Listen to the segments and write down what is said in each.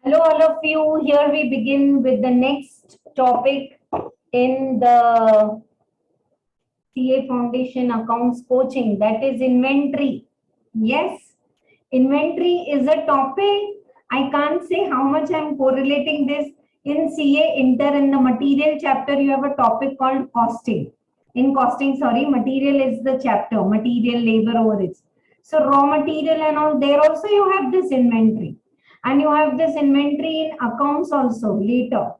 Hello, all of you. Here we begin with the next topic in the CA Foundation Accounts Coaching, that is inventory. Yes, inventory is a topic. I can't say how much I'm correlating this. In CA Inter, in the material chapter, you have a topic called costing. In costing, sorry, material is the chapter, material, labor, overheads. So raw material and all, there also you have this inventory. And you have this inventory in accounts also later.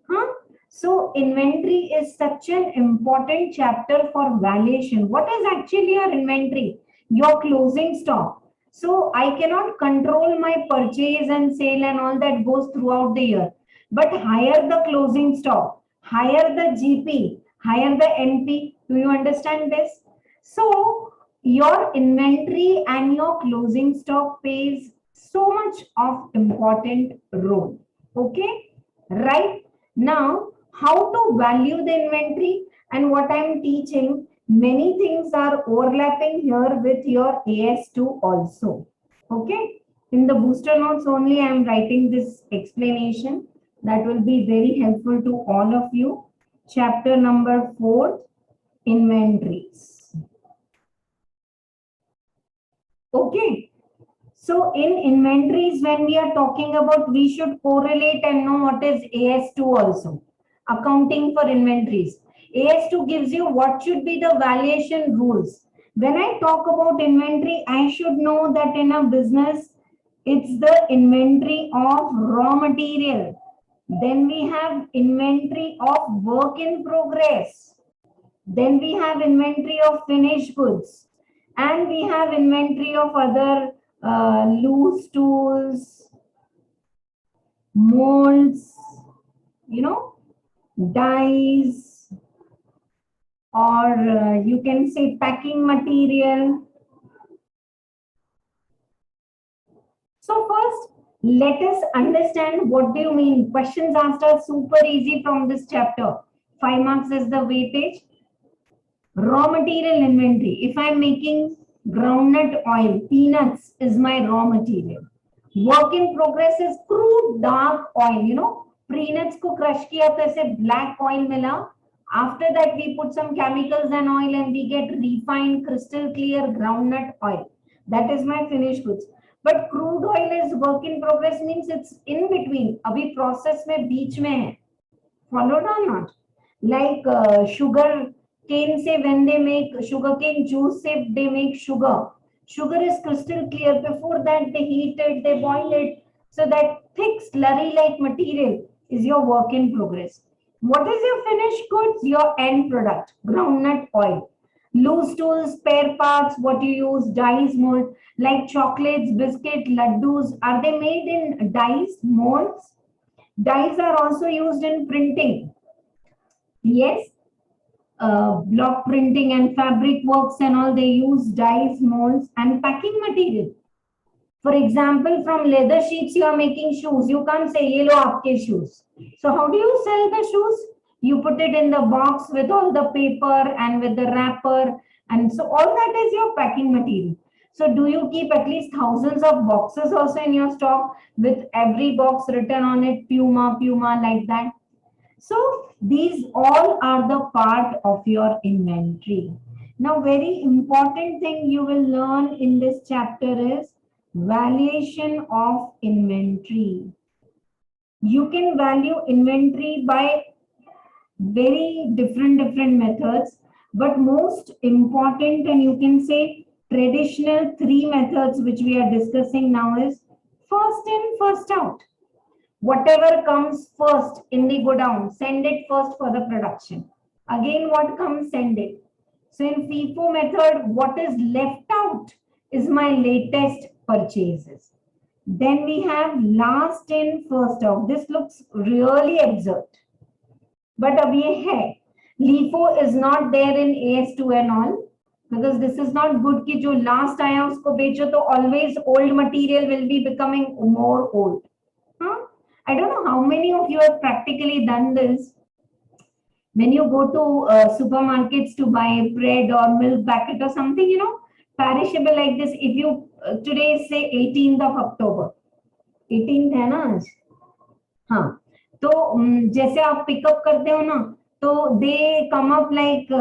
Huh? So inventory is such an important chapter for valuation. What is actually your inventory? Your closing stock. So I cannot control my purchase and sale and all that goes throughout the year. But higher the closing stock, higher the GP, higher the NP. Do you understand this? So your inventory and your closing stock plays so much of important role. Okay, right? Now, how to value the inventory and what I'm teaching, many things are overlapping here with your AS2 also. Okay, in the booster notes only I'm writing this explanation that will be very helpful to all of you. Chapter number 4, inventories. Okay. So in inventories, when we are talking about, we should correlate and know what is AS2 also. Accounting for inventories. AS2 gives you what should be the valuation rules. When I talk about inventory, I should know that in a business, it's the inventory of raw material. Then we have inventory of work in progress. Then we have inventory of finished goods. And we have inventory of other loose tools, molds, dyes, or you can say packing material. So first, let us understand what do you mean. Questions asked are super easy from this chapter. 5 marks is the weightage. Raw material inventory. If I'm making groundnut oil, peanuts is my raw material. Work in progress is crude dark oil. Peanuts को crush किया तो ऐसे black oil मिला. After that we put some chemicals and oil and we get refined crystal clear groundnut oil. That is my finished goods. But crude oil is work in progress, means it's in between. अभी process में बीच में है. Followed or not? Like sugar cane say, when they make sugarcane juice say, they make sugar. Sugar is crystal clear. Before that they heat it, they boil it. So that thick slurry like material is your work in progress. What is your finished goods? Your end product, groundnut oil. Loose tools, spare parts, what you use, dyes, mold, like chocolates, biscuit, laddus. Are they made in dyes, molds? Dyes are also used in printing. Yes, block printing and fabric works and all, they use dyes, molds and packing material. For example, from leather sheets you are making shoes. You can't say ye lo aapke shoes. So how do you sell the shoes? You put it in the box with all the paper and with the wrapper, and so all that is your packing material. So do you keep at least thousands of boxes also in your stock with every box written on it Puma, Puma, like that? So these all are the part of your inventory. Now, very important thing you will learn in this chapter is valuation of inventory. You can value inventory by very different methods, but most important, and you can say traditional 3 methods which we are discussing now is first in, first out. Whatever comes first in the godown, send it first for the production. Again, what comes, send it. So in FIFO method, what is left out is my latest purchases. Then we have last in, first out. This looks really absurd. But abhi hai. LIFO is not there in AS2 and all. Because this is not good कि जो last आया उसको बेचो, तो always old material will be becoming more old. I don't know how many of you have practically done this. When you go to supermarkets to buy bread or milk packet or something, perishable like this. If you today say 18th of October, 18th है ना आज, हाँ, तो जैसे आप pickup करते हो ना, तो they come up like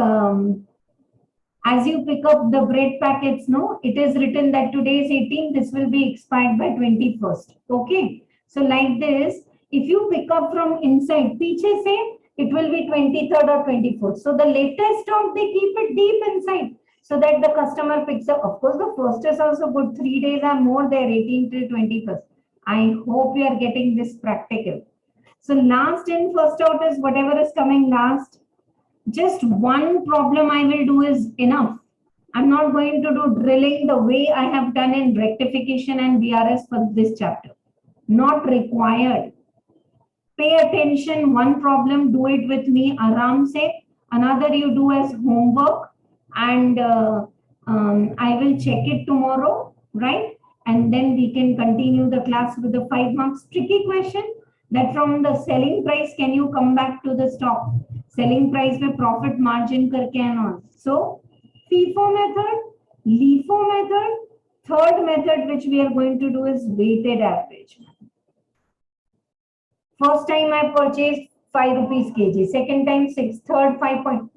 as you pick up the bread packets, no, it is written that today is 18th, this will be expired by 21st. Okay, so like this, if you pick up from inside, पीछे से it will be 23rd or 24th. So the latest stock they keep it deep inside so that the customer picks up. Of course, the first is also good. 3 days are more there, 18th to 21st. I hope you are getting this practical. So last in, first out is whatever is coming last. Just one problem I will do is enough. I'm not going to do drilling the way I have done in rectification and BRS for this chapter. Not required. Pay attention, one problem, do it with me, aram se. Another you do as homework, and I will check it tomorrow, right? And then we can continue the class with the 5 marks. Tricky question, that from the selling price, can you come back to the stock? Selling price में profit margin करके and all. So FIFO method, LIFO method, third method which we are going to do is weighted average. First time I purchased 5 rupees kg, second time 6, third 5 point.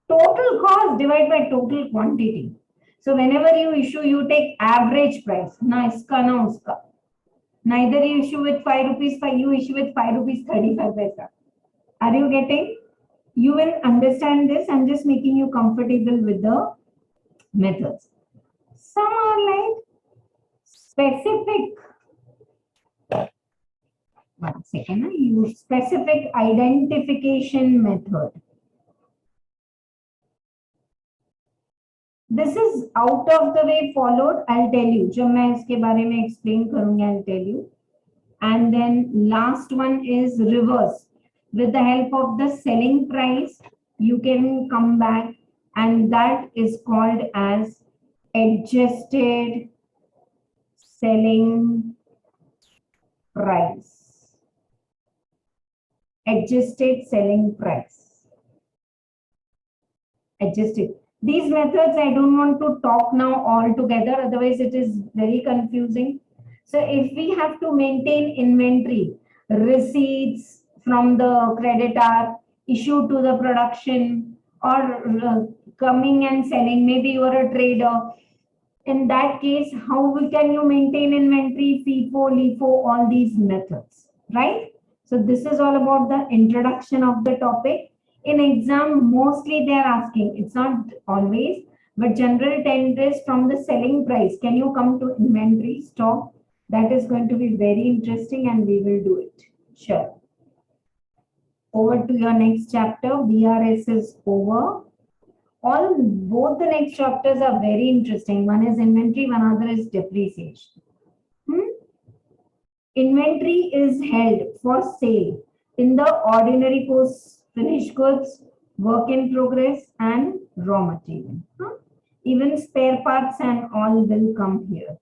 Total cost divided by total quantity. So whenever you issue, you take average price. Na iska na uska. Neither you issue with 5 rupees, you issue with 5 rupees 35 paisa. Are you getting? You will understand this. I'm just making you comfortable with the methods. Some are like specific. One second, I use specific identification method. This is out of the way followed. I'll tell you. जब मैं इसके बारे में explain करूँगी, I'll tell you. And then last one is reverse. With the help of the selling price, you can come back, and that is called as adjusted selling price. Adjusted selling price. Adjusted. These methods I don't want to talk now all together, otherwise it is very confusing. So if we have to maintain inventory, receipts from the creditor, issue to the production, or coming and selling, maybe you are a trader. In that case, how can you maintain inventory, FIFO, LIFO, all these methods, right? So this is all about the introduction of the topic. In exam, mostly they are asking, it's not always, but general trend is from the selling price. Can you come to inventory, stock? That is going to be very interesting and we will do it. Sure. Over to your next chapter. BRS is over. Both the next chapters are very interesting. One is inventory, one other is depreciation. Inventory is held for sale in the ordinary course, finished goods, work in progress, and raw material. Even spare parts and all will come here.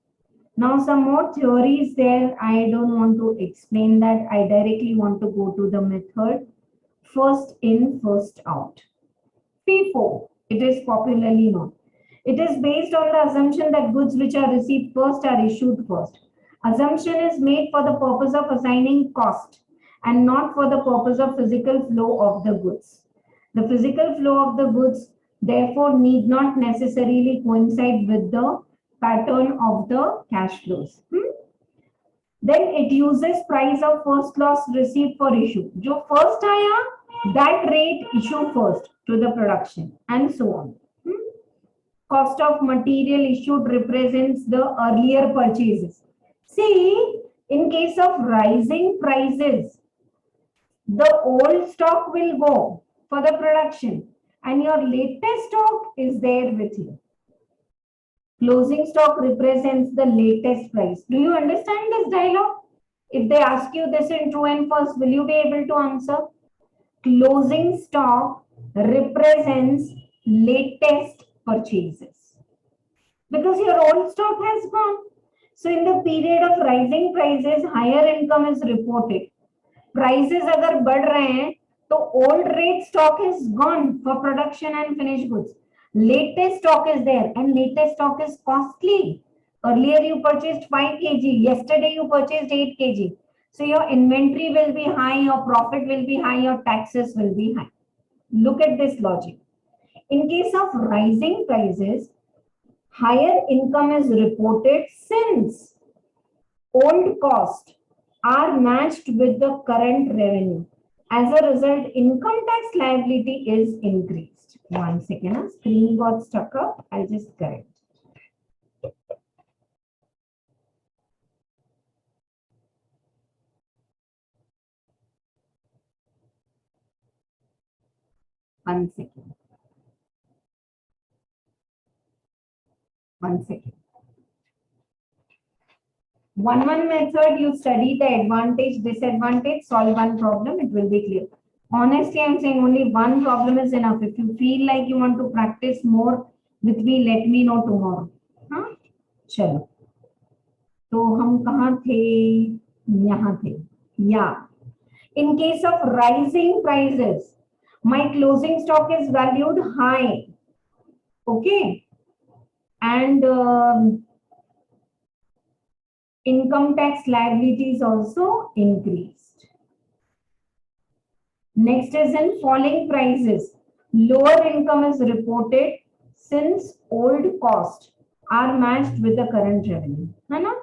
Now some more theories there. I don't want to explain that. I directly want to go to the method. First in, first out. FIFO, it is popularly known. It is based on the assumption that goods which are received first are issued first. Assumption is made for the purpose of assigning cost and not for the purpose of physical flow of the goods. The physical flow of the goods therefore need not necessarily coincide with the pattern of the cash flows. Then it uses price of first loss received for issue. जो first आया, that rate issue first to the production and so on. Cost of material issued represents the earlier purchases. See, in case of rising prices, the old stock will go for the production and your latest stock is there with you. Closing stock represents the latest price. Do you understand this dialogue? If they ask you this in true and false, will you be able to answer? Closing stock represents latest purchases because your old stock has gone. So in the period of rising prices, higher income is reported. Prices अगर बढ़ रहे हैं, तो old rate stock is gone for production and finished goods. Latest stock is there, and latest stock is costly. Earlier you purchased 5 kg. Yesterday you purchased 8 kg. So your inventory will be high, your profit will be high, your taxes will be high. Look at this logic. In case of rising prices, higher income is reported since old costs are matched with the current revenue. As a result, income tax liability is increased. One second, screen got stuck up. I'll just correct. One second. One second. One method, you study the advantage, disadvantage, solve one problem, it will be clear. Honestly, I'm saying only one problem is enough. If you feel like you want to practice more with me, let me know tomorrow. हाँ? चलो. तो हम कहाँ थे? यहाँ थे. Yeah. In case of rising prices, my closing stock is valued high. Okay. And income tax liability is also increased. Next is in falling prices. Lower income is reported since old costs are matched with the current revenue. है ना?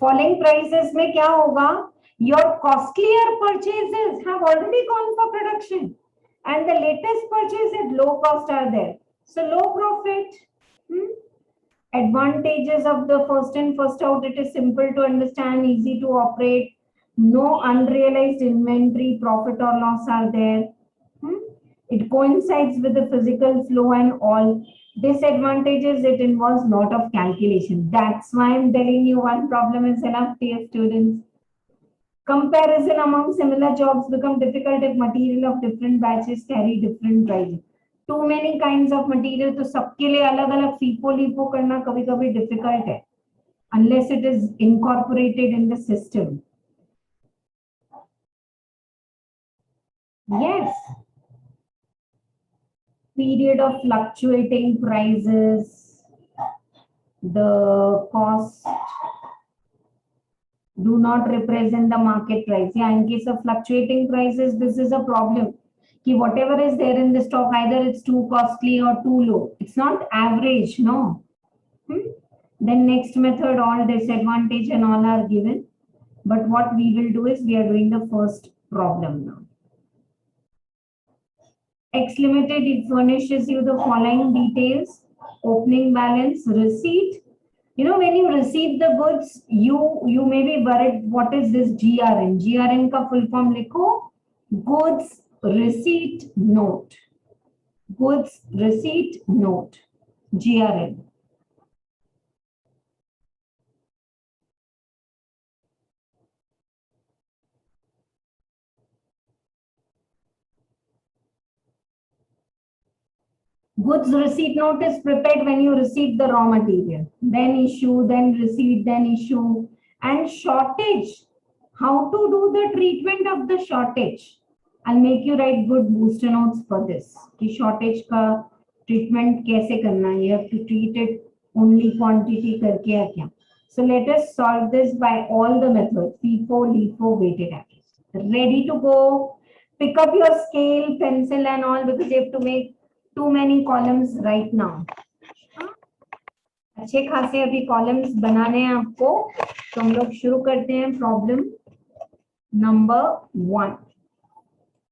Falling prices में क्या होगा? Your costlier purchases have already gone for production, and the latest purchases at low cost are there. So low profit. Advantages of the first in, first out, it is simple to understand, easy to operate. No unrealized inventory, profit or loss are there. It coincides with the physical flow and all. Disadvantages, it involves lot of calculation. That's why I'm telling you one problem is enough, dear students. Comparison among similar jobs become difficult if material of different batches carry different prices. Too many kinds of material, तो सबके लिए अलग अलग FIFO LIFO करना कभी कभी difficult है, unless it is incorporated in the system. Yes. Period of fluctuating prices, the cost do not represent the market price. Yeah, in case of fluctuating prices, this is a problem. Whatever is there in the stock, either it's too costly or too low. It's not average, no. Then next method, all disadvantage and all are given. But what we will do is we are doing the first problem now. X Limited, it furnishes you the following details: opening balance, receipt. You know, when you receive the goods, you may be worried, what is this GRN? GRN का full form लिखो, goods receipt note. Goods receipt note, GRN. Goods receipt note is prepared when you receive the raw material, then issue, then receipt, then issue. And shortage, how to do the treatment of the shortage. I'll make you write good booster notes for this. कि shortage का treatment कैसे करना है, you have to treat it only quantity करके या क्या. So let us solve this by all the methods, FIFO, LIFO, weighted average. Ready to go? Pick up your scale, pencil and all, because you have to make too many columns right now. अच्छे खासे अभी columns बनाने हैं आपको, तो हम लोग शुरू करते हैं problem number 1.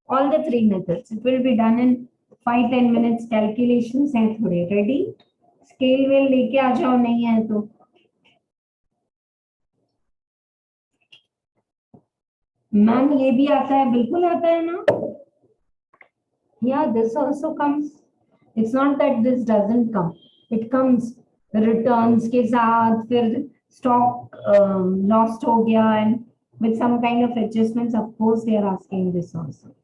All the 3 methods. It will be done in 5-10 minutes. Calculations हैं थोड़े. Ready? Scale wheel लेके आ जाओ, नहीं है तो. मैम ये भी आता है, बिल्कुल आता है ना? Yeah, this also comes. It's not that this doesn't come. It comes. Returns के साथ, फिर stock lost हो गया, and with some kind of adjustments, of course, they are asking this also.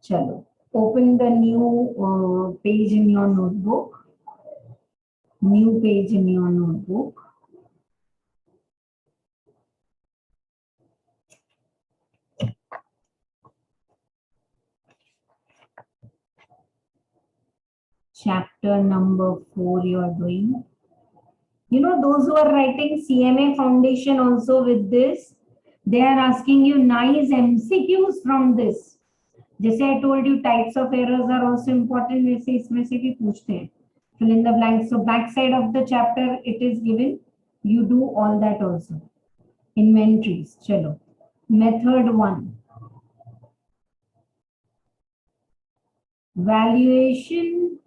Chalo. Open the new page in your notebook. New page in your notebook. chapter number 4 you are doing. You know, those who are writing CMA foundation also with this, they are asking you nice MCQs from this. जैसे I told you types of errors are also important, वैसे इसमें से भी पूछते हैं. Fill in the blanks. So back side of the chapter it is given. You do all that also. Inventories. चलो. Method 1. Valuation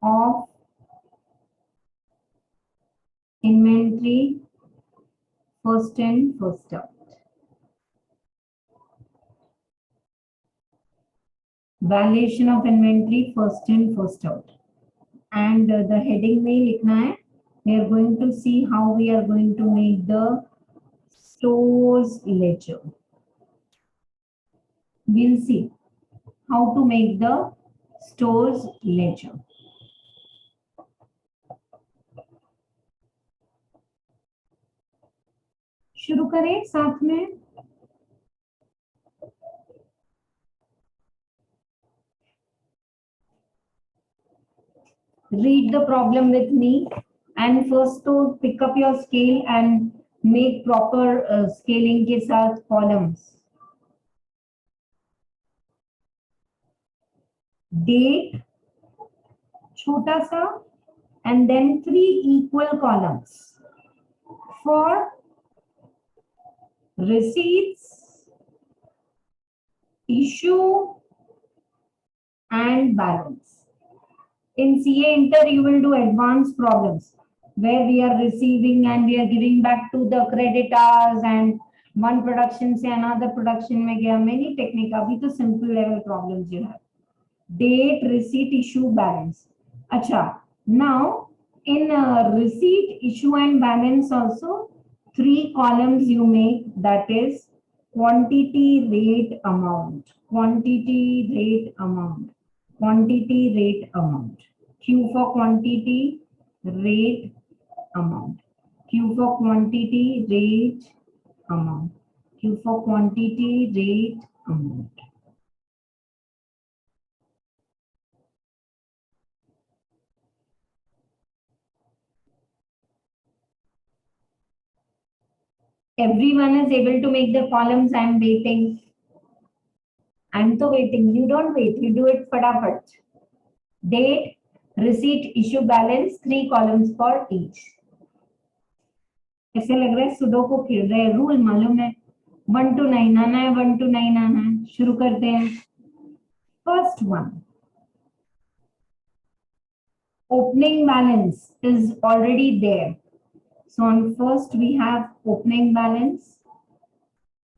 of inventory first in, first out. Valuation of inventory first in, first out. And the heading में लिखना है. We are going to see how we are going to make the stores ledger. We'll see how to make the stores ledger. शुरू करें साथ में. Read the problem with me and first to pick up your scale and make proper scaling के साथ columns. Date छोटा सा and then 3 equal columns for receipts, issue and balance. In CA Inter, you will do advanced problems where we are receiving and we are giving back to the creditors and one production से another production में गया. Many technique. अभी तो simple level problems you have. Date, receipt, issue, balance. अच्छा. Now in receipt, issue and balance also 3 columns you make, that is quantity, rate, amount. Quantity, rate, amount. Quantity, rate, amount. Q for quantity, rate, amount. Q for quantity, rate, amount. Q for quantity, rate, amount. Everyone is able to make the columns. I am waiting. I'm to waiting. You don't wait. You do it फटाफट. Date, receipt, issue, balance, 3 columns for each. ऐसे लग रहा है sudoku खेल रहे हैं. Rule मालूम है. 1 to 9 आना है. 1 to 9 आना है. शुरू करते हैं. First one. Opening balance is already there. So on first we have opening balance.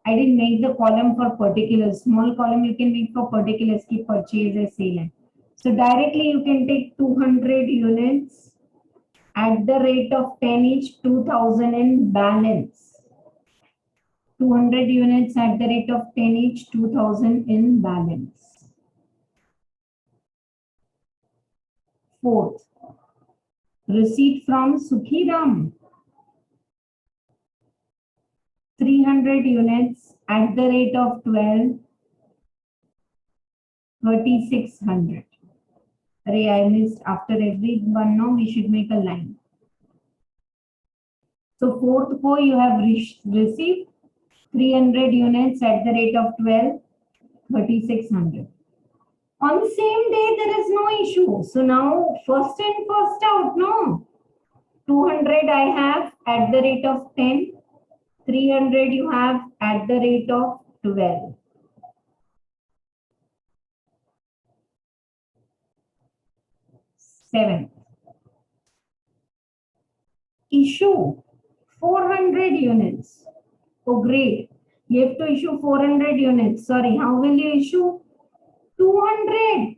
I didn't make the column for particulars. Small column you can make for particulars की purchase है, sale है. So directly you can take 200 units at the rate of 10 each, 2000 in balance. 200 units at the rate of 10 each, 2000 in balance. Fourth, receipt from Sukhiram. 300 units at the rate of 12, 3600. Array, I missed after every one. Now we should make a line. So fourth ko you have received 300 units at the rate of 12, 3600. On the same day there is no issue. So now first in, first out, no. 200 I have at the rate of 10. 300 you have at the rate of 12. Seventh. Issue 400 units. Oh, great. You have to issue 400 units. Sorry, how will you issue? 200.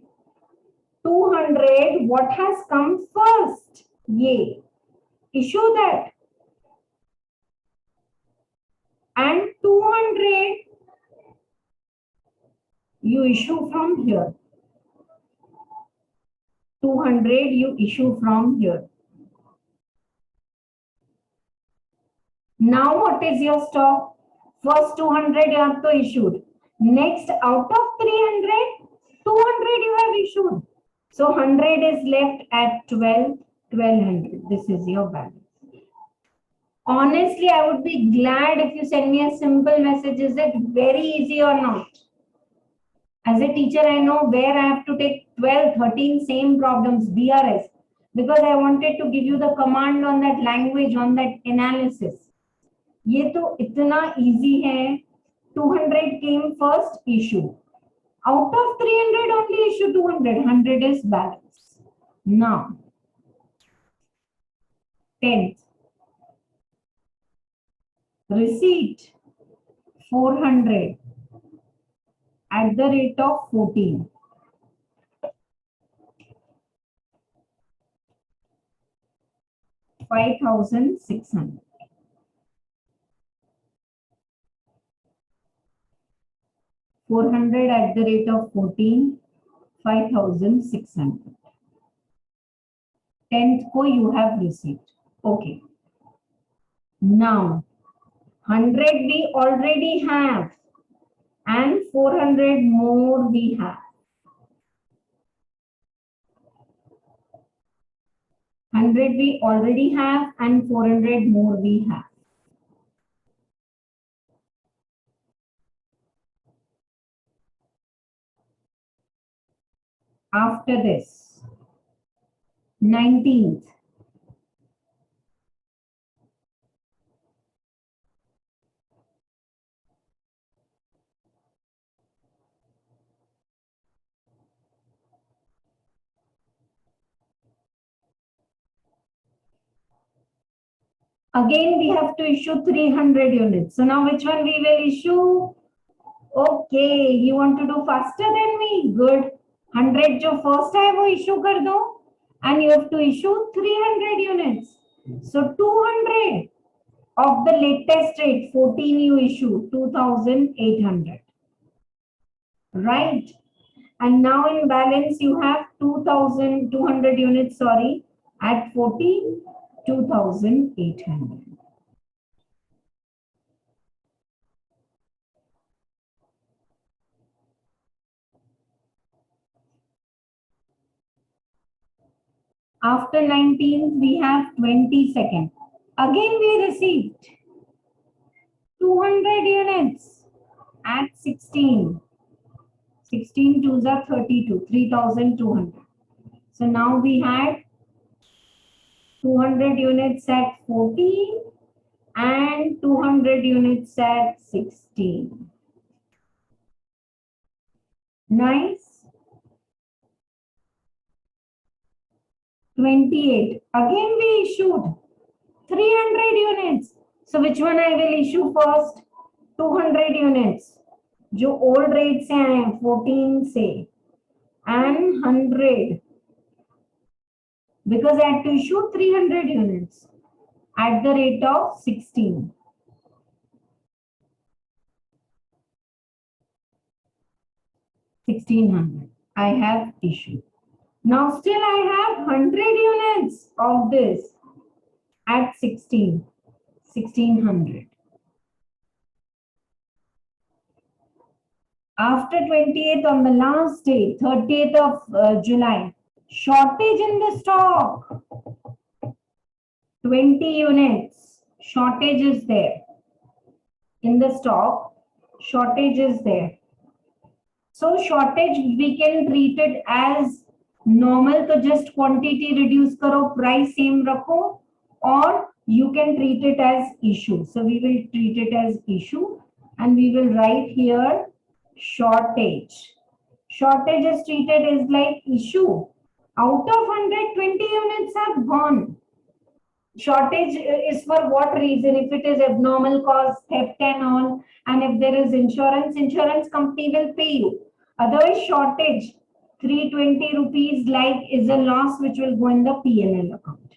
200, what has come first? Ye. Issue that. And 200, you issue from here. 200, you issue from here. Now what is your stock? First 200 you have to issue. Next, out of 300, 200 you have issued. So 100 is left at 1200. This is your balance. Honestly, I would be glad if you send me a simple message. Is it very easy or not? As a teacher, I know where I have to take 12, 13 same problems, BRS, because I wanted to give you the command on that language, on that analysis. ये तो इतना easy है. 200 came first issue. Out of 300 only issue 200. 100 is balance. Now, 10th. Receipt 400 at the rate of 14. $5,600. 400 at the rate of 14, 5,600. 10th ko you have received. Okay. Now, 100 we already have and 400 more we have. 100 we already have and 400 more we have. After this, 19th. Again, we have to issue 300 units. So now which one we will issue? Okay, you want to do faster than me? Good. 100 जो first है वो issue कर दो. And you have to issue 300 units. So 200 of the latest rate, 14 you issue, 2,800. Right? And now in balance you have 2,200 units, sorry, at 14, 2,800. After 19th, we have 22nd. Again, we received 200 units at 16. 16 twos are 32, 3,200. So now we had 200 units at 14 and 200 units at 16. Nice. 28. Again we issued 300 units. So which one I will issue first? 200 units. जो old rate से आए 14 से and 100 because I had to issue 300 units at the rate of 16. $1,600 I have issued. Now still I have 100 units of this at 16, 1,600. After 28th on the last day, 30th of July, shortage in the stock, 20 units, shortage is there. In the stock, shortage is there. So shortage we can treat it as normal, so just quantity reduce karo, price same rakho, or you can treat it as issue. So we will treat it as issue and we will write here shortage. Shortage is treated as like issue. Out of 120 units have gone. Shortage is for what reason? If it is abnormal cause, theft and all, and if there is insurance, insurance company will pay you. Otherwise, shortage, 320 rupees like is a loss which will go in the P&L account.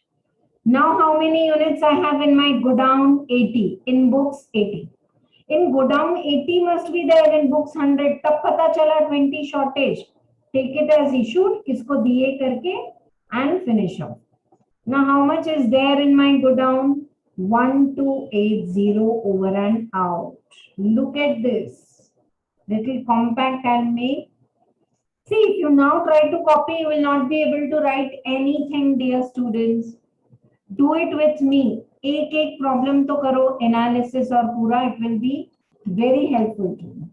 Now, how many units I have in my godown? 80. In books, 80. In godown, 80 must be there. In books, 100. तब पता चला 20 shortage. Take it as issued. इसको दिए करके and finish off. Now, how much is there in my godown? 1280 over and out. Look at this. Little compact I'll make. See, if you now try to copy, you will not be able to write anything, dear students. Do it with me. एक problem तो करो, analysis और पूरा, it will be very helpful to you.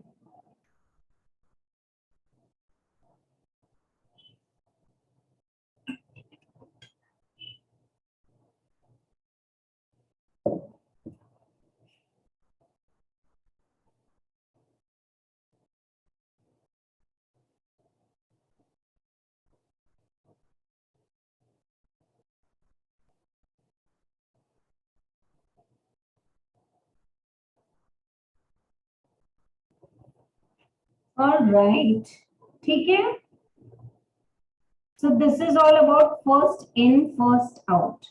All right. ठीक है? So this is all about first in, first out.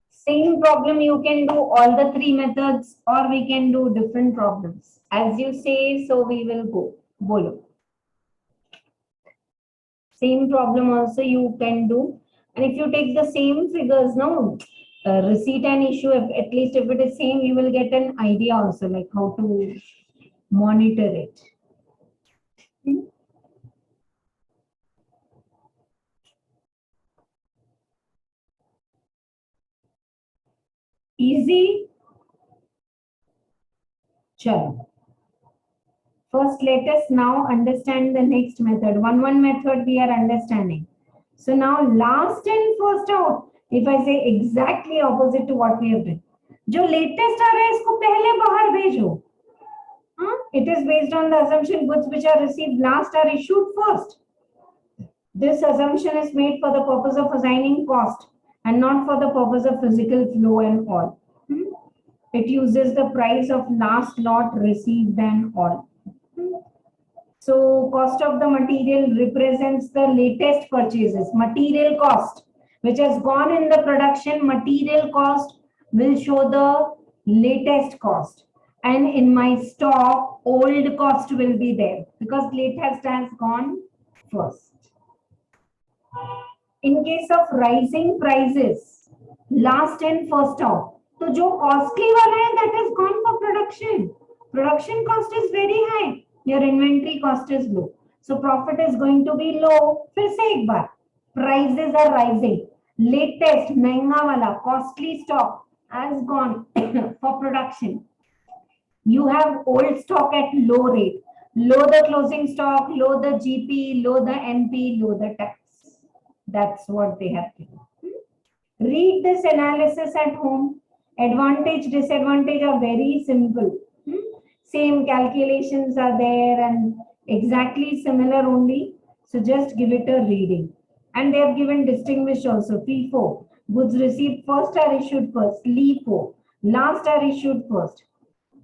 Same problem you can do all the three methods, or we can do different problems. As you say, so we will go. Bolo. Same problem also you can do. And if you take the same figures, no, receipt and issue, at least if it is same, you will get an idea also, like how to monitor it. Easy. Chalo. First, let us now understand the next method. One method we are understanding. So now last in, first out. If I say exactly opposite to what we have done. जो latest आ रहा है इसको पहले बाहर भेजो. It is based on the assumption goods which are received last are issued first. This assumption is made for the purpose of assigning cost and not for the purpose of physical flow and all. It uses the price of last lot received and all. So cost of the material represents the latest purchases. Material cost, which has gone in the production, material cost will show the latest cost. And in my stock, old cost will be there because latest has gone first. In case of rising prices, last in, first out. So जो costly वाला है, that has gone for production. Production cost is very high. Your inventory cost is low. So profit is going to be low. फिर से एक बार. Prices are rising. Latest, महंगा वाला, costly stock has gone for production. You have old stock at low rate. Low the closing stock, low the GP, low the NP, low the tax. That's what they have to do. Read this analysis at home. Advantage, disadvantage are very simple. Same calculations are there and exactly similar only. So just give it a reading. And they have given distinguished also. FIFO, goods received first are issued first. LIFO, last are issued first.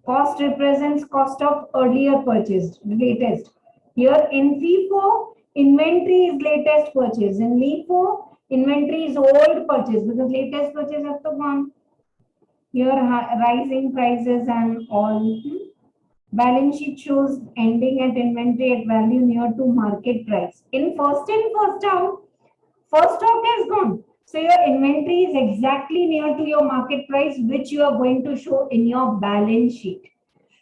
Cost represents cost of earlier purchased, latest. Here in FIFO, inventory is latest purchase. In LIFO, inventory is old purchase because latest purchase have to gone. Here rising prices and all. Balance sheet shows ending at inventory at value near to market price. In, first out, first stock is gone. So your inventory is exactly near to your market price, which you are going to show in your balance sheet.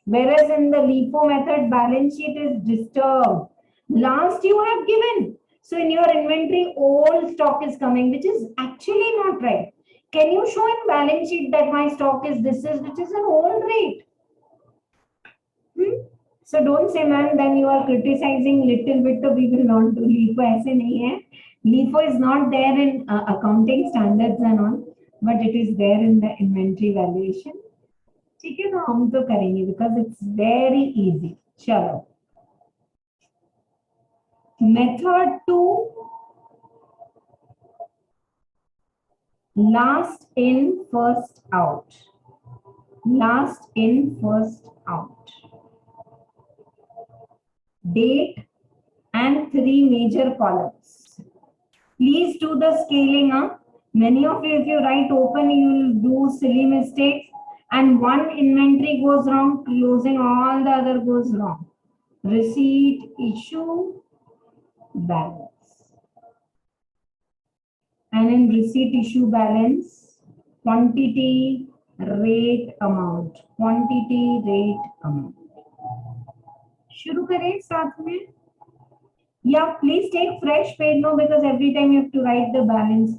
Whereas in the LIFO method, balance sheet is disturbed. Last you have given. So in your inventory, old stock is coming, which is actually not right. Can you show in balance sheet that my stock is this is, which is an old rate? So don't say, ma'am, then you are criticizing little bit, so we will not do LIFO. ऐसे नहीं है. LIFO is not there in accounting standards and all, but it is there in the inventory valuation. ठीक है, तो हम तो करेंगे because it's very easy. चलो. Method 2. Last in, first out. Last in, first out. Date and 3 major columns. Please do the scaling up. Many of you, if you write open, you will do silly mistakes. And one inventory goes wrong, closing, all the other goes wrong. Receipt, issue, balance. And in receipt, issue, balance, quantity, rate amount, quantity rate amount. शुरू करें साथ में या please take fresh page no because every time you have to write the balance.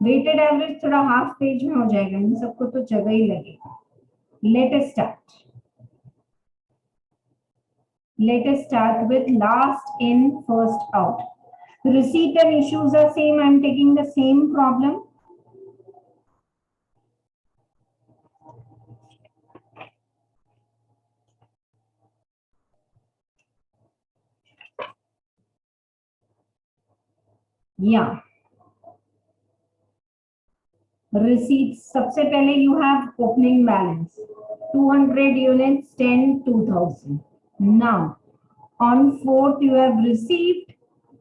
Weighted average थोड़ा half page में हो जाएगा, इन सबको तो जगह ही लगेगा. Let us start. Let us start with last in, first out. Receipt and issues are same. I am taking the same problem. Yeah. Receipts. सबसे पहले you have opening balance. 200 units, 10, 2000. Now, on 4th you have received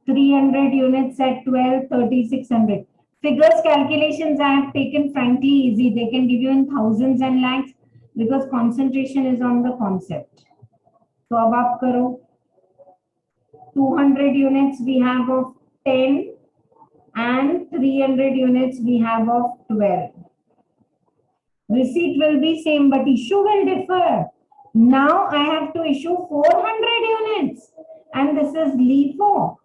300 units at 12, 3600. Figures calculations I have taken frankly easy. They can give you in thousands and lakhs because concentration is on the concept. So अब आप करो. 200 units we have of 10 and 300 units we have of 12. Receipt will be same but issue will differ. Now I have to issue 400 units and this is LIFO.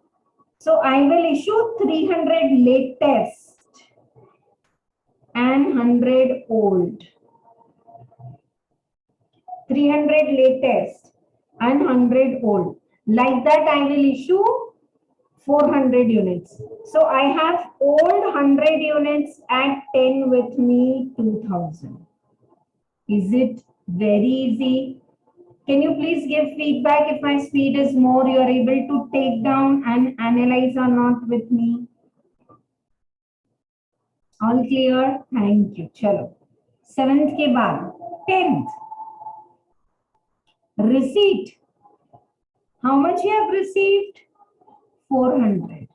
So I will issue 300 latest and 100 old. 300 latest and 100 old. Like that I will issue 400 units. So I have old 100 units at 10 with me 2000. Is it very easy? Can you please give feedback if my speed is more, you are able to take down and analyze or not with me? All clear? Thank you. Chalo. 7th के बाद 10th. Receipt. How much you have received? 400.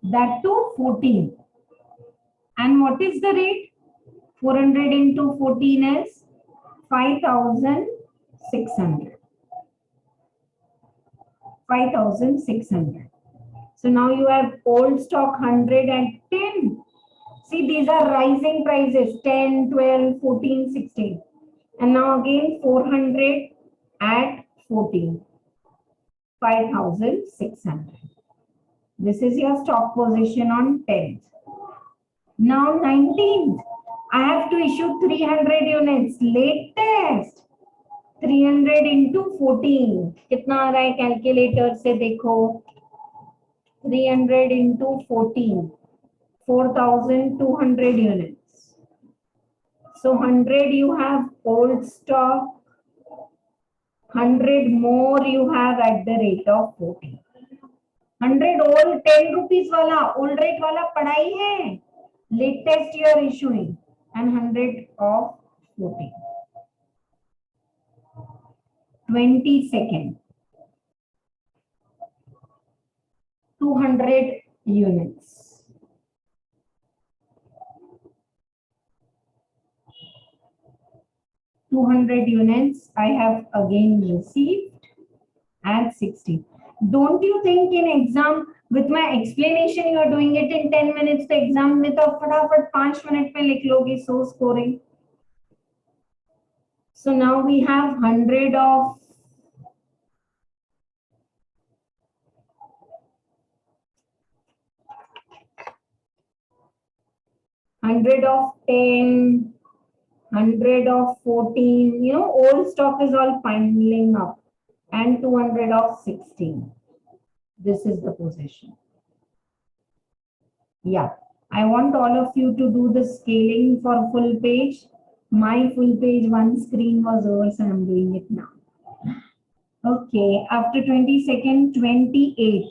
That too 14. And what is the rate? 400 into 14 is 5,600. 5,600. So now you have old stock 100 at 10. See, these are rising prices 10, 12, 14, 16. And now again 400 at 14. 5,600. This is your stock position on 10th. Now 19th. I have to issue 300 units. Latest. 300 into 14. कितना आ रहा है calculator से देखो. 300 into 14. 4,200 units. So 100 you have old stock. 100 more you have at the rate of 14. 100 old 10 rupees वाला old rate वाला पढ़ाई है. Latest you are issuing and 100 of 14. 22nd. 200 units. 200 units I have again received at 60. Don't you think in exam with my explanation you are doing it in 10 minutes? The exam में तो फटाफट 5 minute में लिख लोगे. So scoring. So now we have 100 of 100 of 10, 100 of 14, you know, old stock is all piling up, and 200 of 16. This is the position. Yeah, I want all of you to do the scaling for full page. My full page one screen was over, so I'm doing it now. Okay, after 22nd, 28.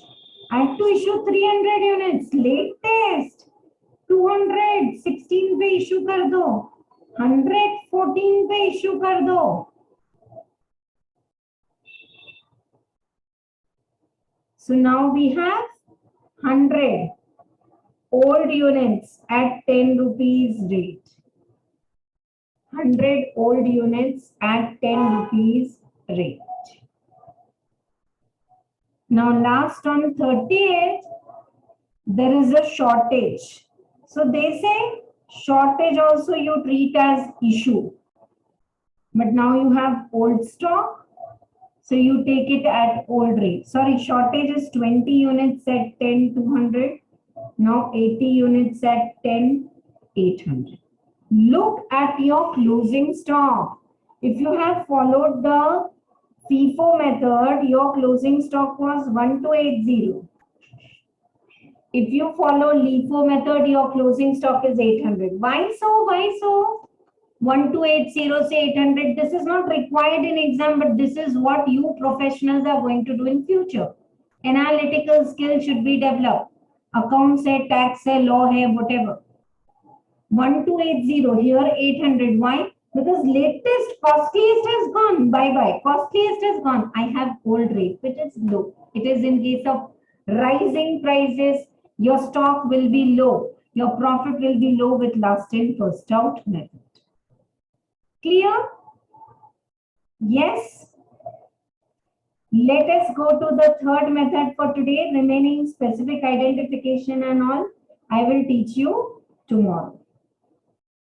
I have to issue 300 units. Latest. 200, 16 पे issue कर दो. 100, 14 पे issue कर दो. So now we have 100 old units at 10 rupees rate. 100 old units at 10 rupees rate. Now last on 38th, there is a shortage. So they say Shortage also you treat as issue. But now you have old stock, so you take it at old rate. Sorry, shortage is 20 units at 10,200. Now 80 units at 10,800. Look at your closing stock. If you have followed the FIFO method, your closing stock was 1280. If you follow LIFO method, your closing stock is 800. Why so? Why so? 1280 say 800. This is not required in exam, but this is what you professionals are going to do in future. Analytical skill should be developed. Accounts hai, tax hai, law hai, whatever. 1280 here 800. Why? Because latest costliest has gone. Bye bye. Costliest has gone. I have old rate, which is low. It is in case of rising prices. Your stock will be low. Your profit will be low with last in first out method. Clear? Yes. Let us go to the third method for today. Remaining specific identification and all, I will teach you tomorrow.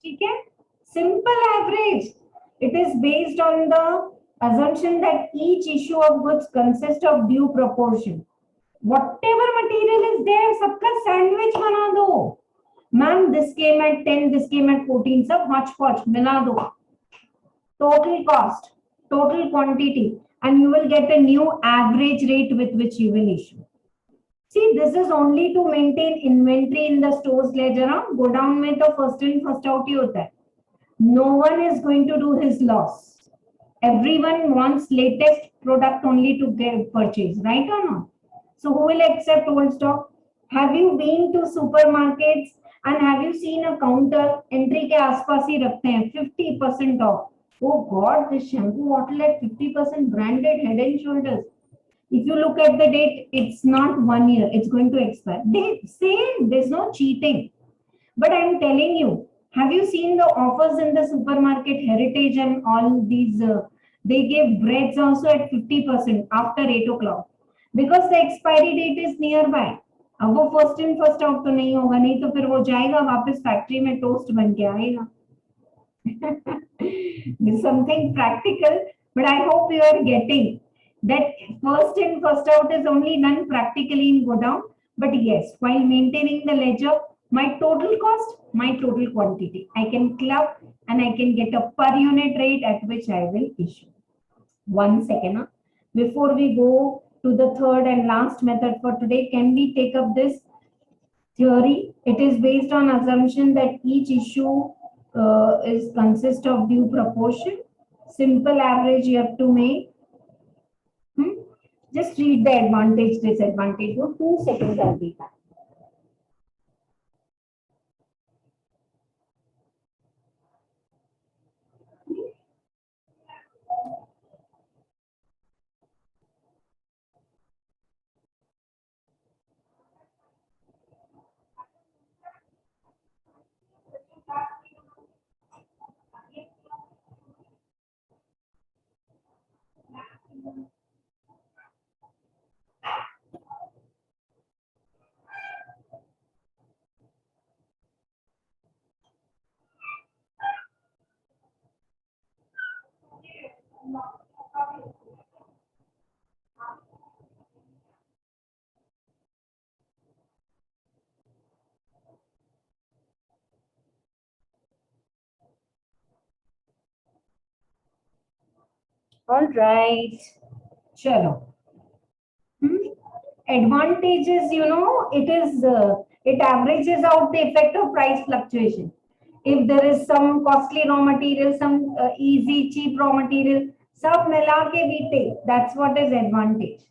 Okay? Simple average. It is based on the assumption that each issue of goods consists of due proportion. Whatever material is there, सबका sandwich बना दो. Ma'am, this came at 10, this came at 14. सब hodgepodge मिला दो. Total cost, total quantity, and you will get a new average rate with which you will issue. See, this is only to maintain inventory in the stores ledger. Go down में तो first in first out ही होता है. No one is going to do his loss. Everyone wants latest product only to get purchase, right or not? So who will accept old stock? Have you been to supermarkets and have you seen a counter entry के आसपास ही रखते हैं 50% off? Oh God, this shampoo bottle at 50% branded Head and Shoulders. If you look at the date, it's not 1 year. It's going to expire. They say there's no cheating. But I'm telling you, have you seen the offers in the supermarket, Heritage and all these? They give breads also at 50% after 8 o'clock. Because the expiry date is nearby. अब वो first in first out तो नहीं होगा, नहीं तो फिर वो जाएगा वापस फैक्ट्री में टोस्ट बन के आएगा. This is something practical, but I hope you are getting that first in first out is only done practically in go down. But yes, while maintaining the ledger, my total cost, my total quantity, I can club and I can get a per unit rate at which I will issue. 1 second. Before we go to the third and last method for today, can we take up this theory? It is based on assumption that each issue is consist of due proportion. Simple average you have to make. Just read the advantage, disadvantage. 2 seconds I'll be back. All right. Chalo. Advantages, you know, it averages out the effect of price fluctuation. If there is some costly raw material, some easy, cheap raw material, sab mila ke we take. That's what is advantage.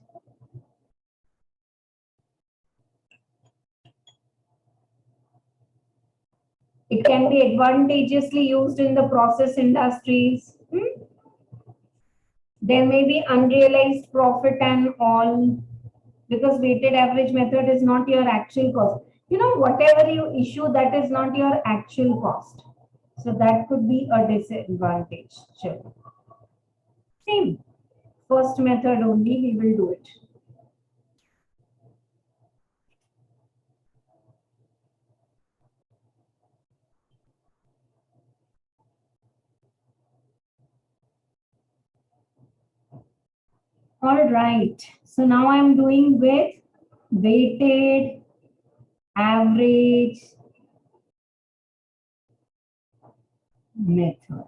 It can be advantageously used in the process industries. There may be unrealized profit and all, because weighted average method is not your actual cost. You know, whatever you issue, that is not your actual cost. So that could be a disadvantage. Sure. Same. First method only, we will do it. All right. So now I'm doing with weighted average method.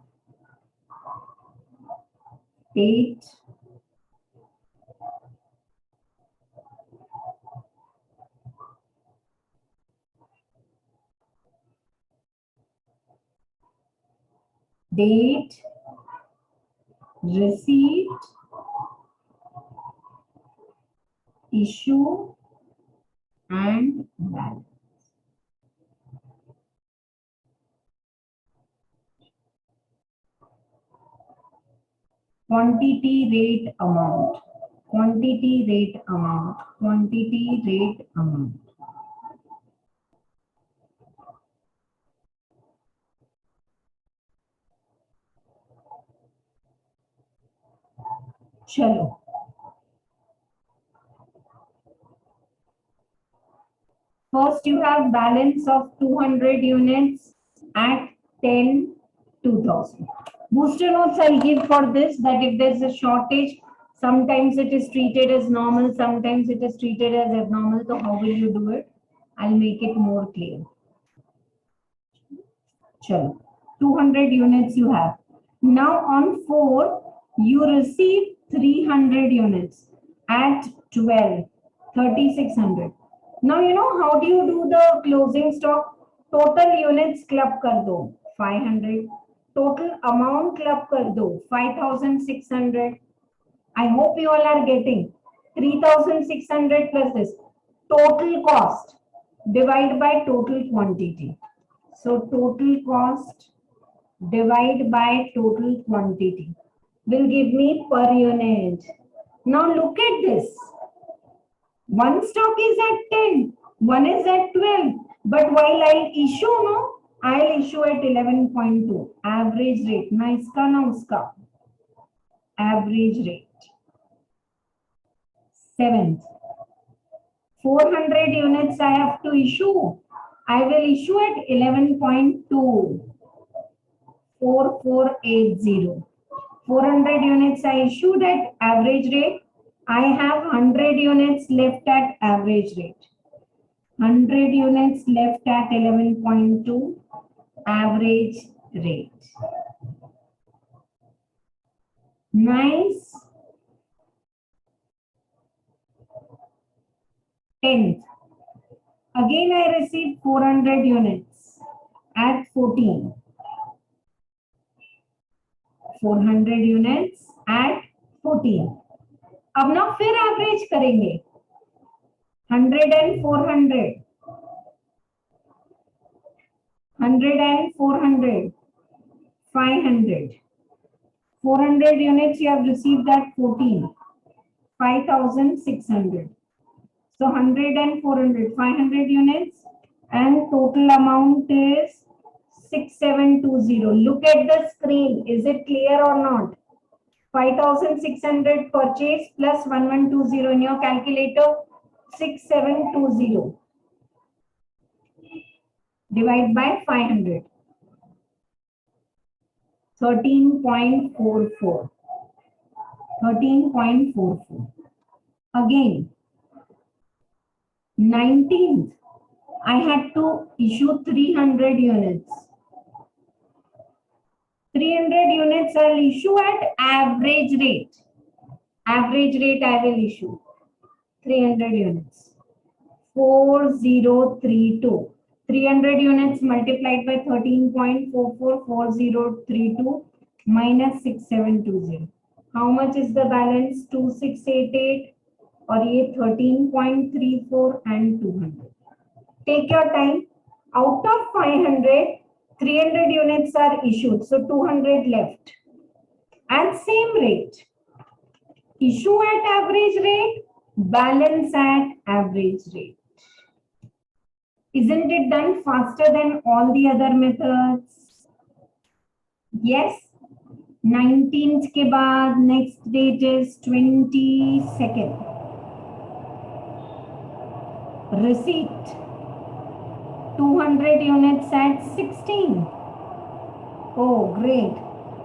Date, date, receipt, issue, and balance. Quantity, rate, amount. Quantity, rate, amount. Quantity, rate, amount. Chalo. First, you have balance of 200 units at 10, 2000. Booster notes I'll give for this, that if there's a shortage, sometimes it is treated as normal, sometimes it is treated as abnormal. So how will you do it? I'll make it more clear. Chalo. 200 units you have. Now on 4, you receive 300 units at 12, 3600. Now you know how do you do the closing stock? Total units club kar do 500. Total amount club kar do 5600. I hope you all are getting 3600 plus this. Total cost divide by total quantity. So total cost divide by total quantity will give me per unit. Now look at this. One stock is at 10, one is at 12. But while I'll issue, no, I'll issue at 11.2. Average rate. Na iska na uska. Average rate. 7th. 400 units I have to issue. I will issue at 11.2. 4480. 400 units I issued at average rate. I have 100 units left at average rate. 100 units left at 11.2 average rate. Nice. 10th. Again I received 400 units at 14. 400 units at 14. अब ना फिर average करेंगे 100 and 400, 100 and 400, 500. 400 units you have received at 14, 5600. So 100 and 400, 500 units, and total amount is 6720. Look at the screen. Is it clear or not? 5600 purchase plus 1120 in your calculator, 6720. Divide by 500. 13.44. 13.44. Again, 19th, I had to issue 300 units. 300 units I'll issue at average rate. Average rate I will issue. 300 units. 4032. 300 units multiplied by 13.44, 4032 minus 6720. How much is the balance? 2688 or ye 13.34 and 200. Take your time. Out of 500, 300 units are issued. So 200 left. At same rate. Issue at average rate, balance at average rate. Isn't it done faster than all the other methods? Yes. 19th के बाद next date is 22nd. Receipt 200 units at 16. Oh, great.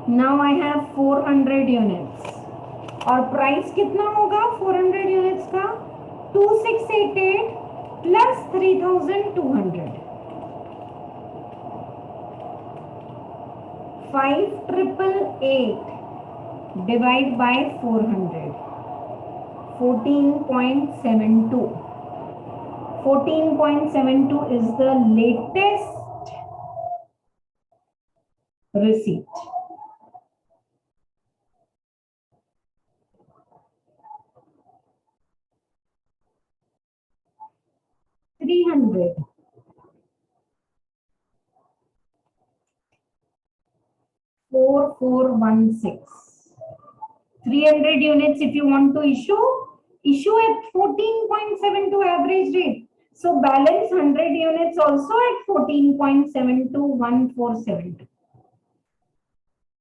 Now I have 400 units. और price कितना होगा 400 units का 2688 plus 3200 5888 divide by 400 14.72 14.72 is the latest receipt. $300 4416 300 units if you want to issue at 14.72 average rate. So balance 100 units also at 14.721472.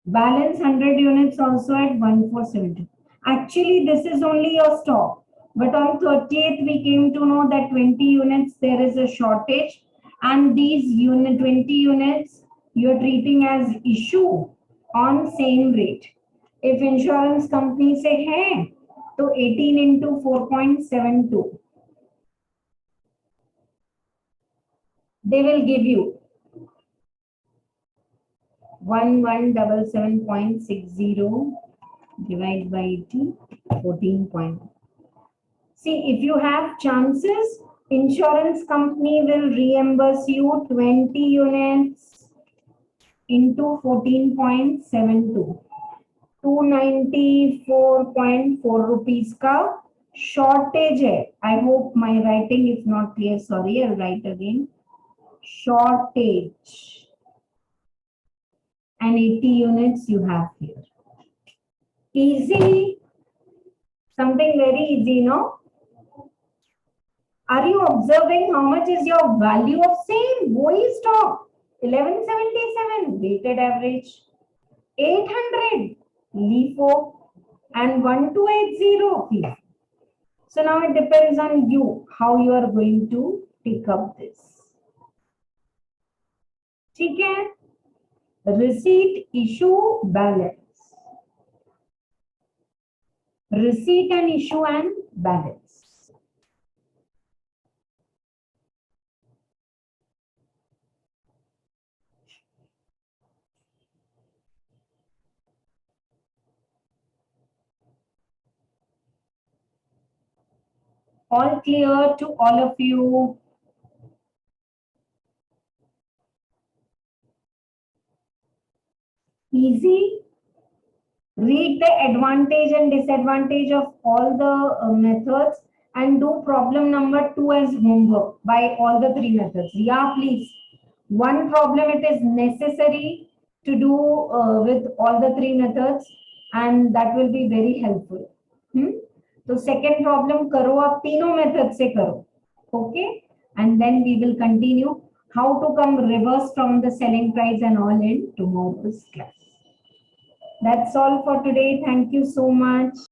Balance 100 units also at 1472. Actually, this is only your stock. But on 30th, we came to know that 20 units, there is a shortage. And these 20 units, you're treating as issue on same rate. If insurance company say, hey, so 18 into 4.72, they will give you 1177.60 divided by 80, 14 point. See, if you have chances, insurance company will reimburse you 20 units into 14.72. 294.4 rupees का shortage है. I hope my writing is not clear. Sorry, I'll write again. Shortage. And 80 units you have here. Easy. Something very easy, no? Are you observing how much is your value of same? Why stock? 1177 weighted average. 800 LIFO and 1280 FIFO. So now it depends on you how you are going to pick up this. ठीक है? Receipt, issue, balance. Receipt and issue and balance. All clear to all of you? Easy. Read the advantage and disadvantage of all the methods and do problem number 2 as homework by all the 3 methods. Yeah, please. One problem it is necessary to do with all the 3 methods and that will be very helpful. So second problem karo aap तीनों methods से करो. Okay? And then we will continue how to come reverse from the selling price and all in tomorrow's class. That's all for today. Thank you so much.